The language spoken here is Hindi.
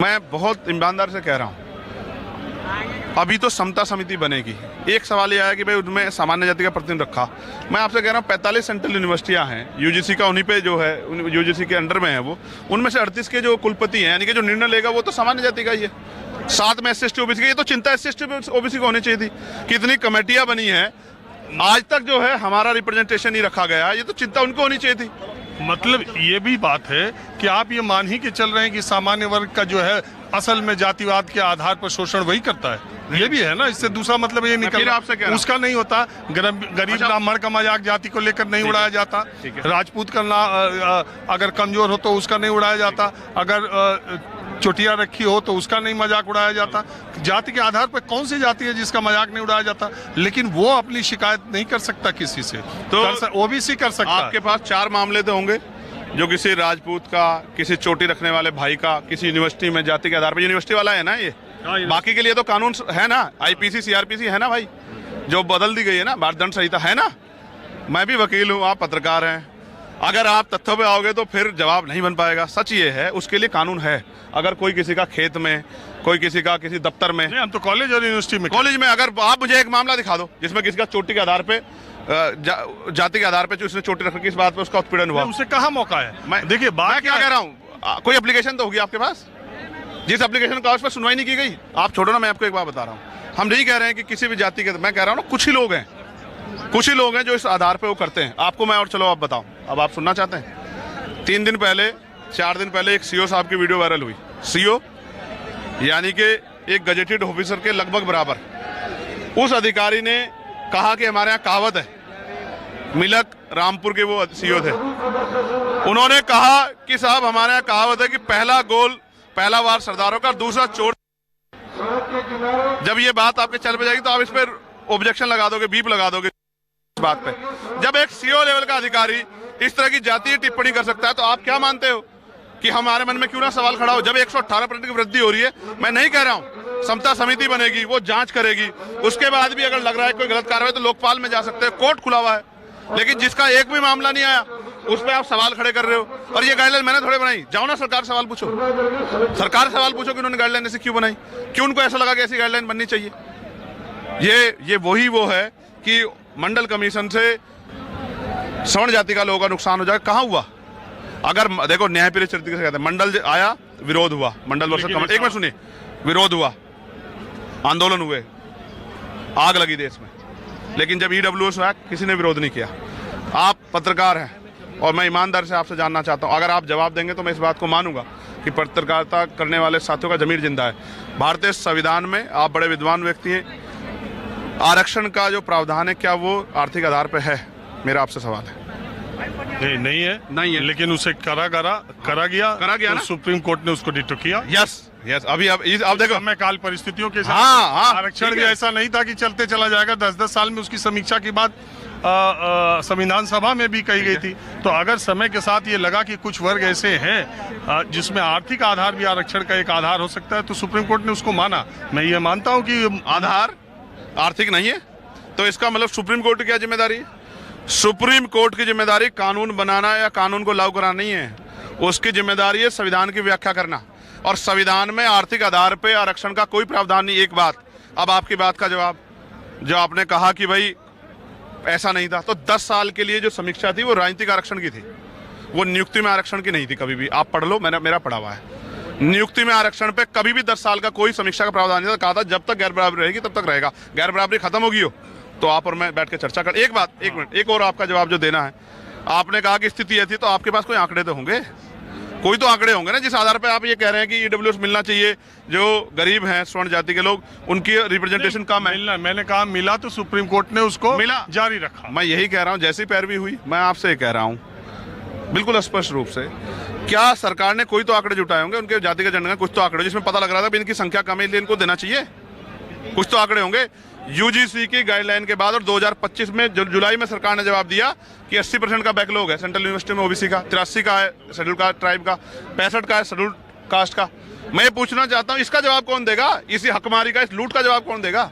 मैं बहुत ईमानदार से कह रहा हूँ, अभी तो समता समिति बनेगी। एक सवाल ये आया कि भाई उनमें सामान्य जाति का प्रतिनिधि रखा। मैं आपसे कह रहा हूँ 45 सेंट्रल यूनिवर्सिटियाँ हैं, यूजीसी का उन्हीं पे जो है, यूजीसी के अंडर में है वो, उनमें से 38 के जो कुलपति हैं, यानी कि जो निर्णय लेगा वो तो सामान्य जाति का ही है। 7 में SC/ST OBC की, ये तो चिंता SC/ST OBC को होनी चाहिए थी। कितनी कमेटियाँ बनी हैं, आज तक जो है हमारा रिप्रेजेंटेशन नहीं रखा गया, ये तो चिंता उनको होनी चाहिए थी। मतलब ये भी बात है कि आप ये मान ही के चल रहे हैं कि सामान्य वर्ग का जो है असल में जातिवाद के आधार पर शोषण वही करता है, ये भी है ना। इससे दूसरा मतलब ये निकल उसका नहीं होता। गरीब ब्राह्मण का मजाक जाति को लेकर नहीं उड़ाया जाता, राजपूत का अगर कमजोर हो तो उसका नहीं उड़ाया जाता, अगर चोटिया रखी हो तो उसका नहीं मजाक उड़ाया जाता। जाति के आधार पर कौन सी जाति है जिसका मजाक नहीं उड़ाया जाता? लेकिन वो अपनी शिकायत नहीं कर सकता किसी से, तो OBC कर सकता है। आपके पास 4 मामले तो होंगे जो किसी राजपूत का, किसी चोटी रखने वाले भाई का, किसी यूनिवर्सिटी में जाति के आधार पर, यूनिवर्सिटी वाला है ना ये, बाकी के लिए तो कानून है ना, IPC CRPC है ना भाई, जो बदल दी गई है ना, भारत दंड संहिता है ना। मैं भी वकील हूँ, आप पत्रकार हैं, अगर आप तथ्यों पे आओगे तो फिर जवाब नहीं बन पाएगा। सच ये है, उसके लिए कानून है। अगर कोई किसी का खेत में, कोई किसी का किसी दफ्तर में, हम तो कॉलेज और यूनिवर्सिटी में, कॉलेज में, अगर आप मुझे एक मामला दिखा दो जिसमें किसी का चोटी के आधार पे, जाति के आधार पे जो उसने चोटी रखी, किस बात पे उसका उत्पीड़न हुआ, उसे कहाँ मौका है? मैं देखिए मैं क्या कह रहा हूँ, कोई एप्लीकेशन तो होगी आपके पास, जिस एप्लीकेशन का उस पर सुनवाई नहीं की गई। आप छोड़ो ना, मैं आपको एक बात बता रहा हूँ, हम नहीं कह रहे हैं कि किसी भी जाति के, मैं कह रहा हूँ ना, कुछ ही लोग हैं जो इस आधार पे वो करते हैं। आपको मैं, और चलो आप बताओ, अब आप सुनना चाहते हैं? 3 दिन पहले, 4 दिन पहले एक CO साहब की वीडियो वायरल हुई। CO यानी कि एक गजेटेड ऑफिसर के लगभग बराबर, उस अधिकारी ने कहा कि हमारे यहाँ कहावत है, मिलक रामपुर के वो CO थे, उन्होंने कहा कि साहब हमारे यहाँ कहावत है कि पहला गोल, पहला वार सरदारों का, दूसरा चोर। जब ये बात आपके चल पे जाएगी तो आप इस पर ऑब्जेक्शन लगा दोगे, बीप लगा दोगे इस बात पे। जब एक CO लेवल का अधिकारी इस तरह की जातीय टिप्पणी कर सकता है तो आप क्या मानते हो कि हमारे मन में क्यों ना सवाल खड़ा हो? जब 118% की वृद्धि हो रही है, मैं नहीं कह रहा हूं, समता समिति बनेगी, वो जांच करेगी, उसके बाद भी अगर लग रहा है कोई गलत कार्रवाई तो लोकपाल में जा सकते हैं, कोर्ट खुला हुआ है। लेकिन जिसका एक भी मामला नहीं आया उस पर आप सवाल खड़े कर रहे हो। और ये गाइडलाइन मैंने थोड़े बनाई, जाओ ना सरकार सवाल पूछो, सरकार सवाल पूछो कि उन्होंने गाइडलाइन ऐसी क्यों बनाई, क्यों उनको ऐसा लगा कि ऐसी गाइडलाइन बननी चाहिए। ये वो है कि मंडल कमीशन से सवर्ण जाति का लोगों का नुकसान हो जाएगा। कहाँ हुआ? अगर देखो, न्यायप्रिय चरित्र से कहते हैं, मंडल आया, विरोध हुआ, मंडल वर्षद कमेटी, एक मिनट सुनिए, विरोध हुआ, आंदोलन हुए, आग लगी देश में, लेकिन जब EWS आया किसी ने विरोध नहीं किया। आप पत्रकार हैं और मैं ईमानदार से आपसे जानना चाहता हूं, अगर आप जवाब देंगे तो मैं इस बात को मानूंगा कि पत्रकारिता करने वाले साथियों का जमीर जिंदा है। भारतीय संविधान में आप बड़े विद्वान व्यक्ति हैं, आरक्षण का जो प्रावधान है क्या वो आर्थिक आधार पर है? मेरा आपसे सवाल है। नहीं है, लेकिन उसे करा गया ना? सुप्रीम कोर्ट ने उसको डिटो किया। यस अभी अब देखो, समय काल परिस्थितियों के साथ आरक्षण भी ऐसा नहीं था कि चलते चला जाएगा। 10-10 साल में उसकी समीक्षा के बाद संविधान सभा में भी कही गई थी। तो अगर समय के साथ ये लगा कि कुछ वर्ग ऐसे हैं जिसमें आर्थिक आधार भी आरक्षण का एक आधार हो सकता है, तो सुप्रीम कोर्ट ने उसको माना। मैं ये मानता हूँ कि आधार आर्थिक नहीं है, तो इसका मतलब सुप्रीम कोर्ट की क्या जिम्मेदारी है? सुप्रीम कोर्ट की जिम्मेदारी कानून बनाना या कानून को लागू कराना नहीं है, उसकी जिम्मेदारी है संविधान की व्याख्या करना, और संविधान में आर्थिक आधार पे आरक्षण का कोई प्रावधान नहीं। एक बात, अब आपकी बात का जवाब, जो आपने कहा कि भाई ऐसा नहीं था, तो 10 साल के लिए जो समीक्षा थी वो राजनीतिक आरक्षण की थी, वो नियुक्ति में आरक्षण की नहीं थी कभी भी। आप पढ़ लो, मेरा पढ़ा हुआ है, नियुक्ति में आरक्षण पे कभी भी 10 साल का कोई समीक्षा का प्रावधान नहीं था। कहा था जब तक गैर बराबरी रहेगी तब तक रहेगा, गैर बराबरी खत्म होगी हो तो आप और मैं बैठ के चर्चा कर। एक बात, एक मिनट, एक और आपका जवाब जो देना है, आपने कहा कि स्थिति ऐसी, तो आपके पास कोई आंकड़े तो होंगे, कोई तो आंकड़े होंगे ना जिस आधार पे आप ये कह रहे हैं कि EWS मिलना चाहिए, जो गरीब हैं स्वर्ण जाति के लोग, उनकी रिप्रेजेंटेशन कम है। मैंने कहा मिला तो सुप्रीम कोर्ट ने उसको मिला, जारी रखा। मैं यही कह रहा हूँ, जैसी पैरवी हुई, मैं आपसे कह रहा हूँ बिल्कुल स्पष्ट रूप से, क्या सरकार ने कोई तो आंकड़े जुटाए होंगे उनके जाति के जनगणना, कुछ तो आंकड़े जिसमें पता लग रहा था इनकी संख्या कम है इसलिए इनको देना चाहिए, कुछ तो आंकड़े होंगे। UGC की गाइडलाइन के बाद और 2025 में जुलाई में सरकार ने जवाब दिया कि 80% का बैकलॉग है सेंट्रल यूनिवर्सिटी में OBC का, 83 का है शेड्यूल कास्ट ट्राइब का, 65 का है शेड्यूल कास्ट का। मैं पूछना चाहता हूँ, इसका जवाब कौन देगा? इसी हकमारी का, इस लूट का जवाब कौन देगा?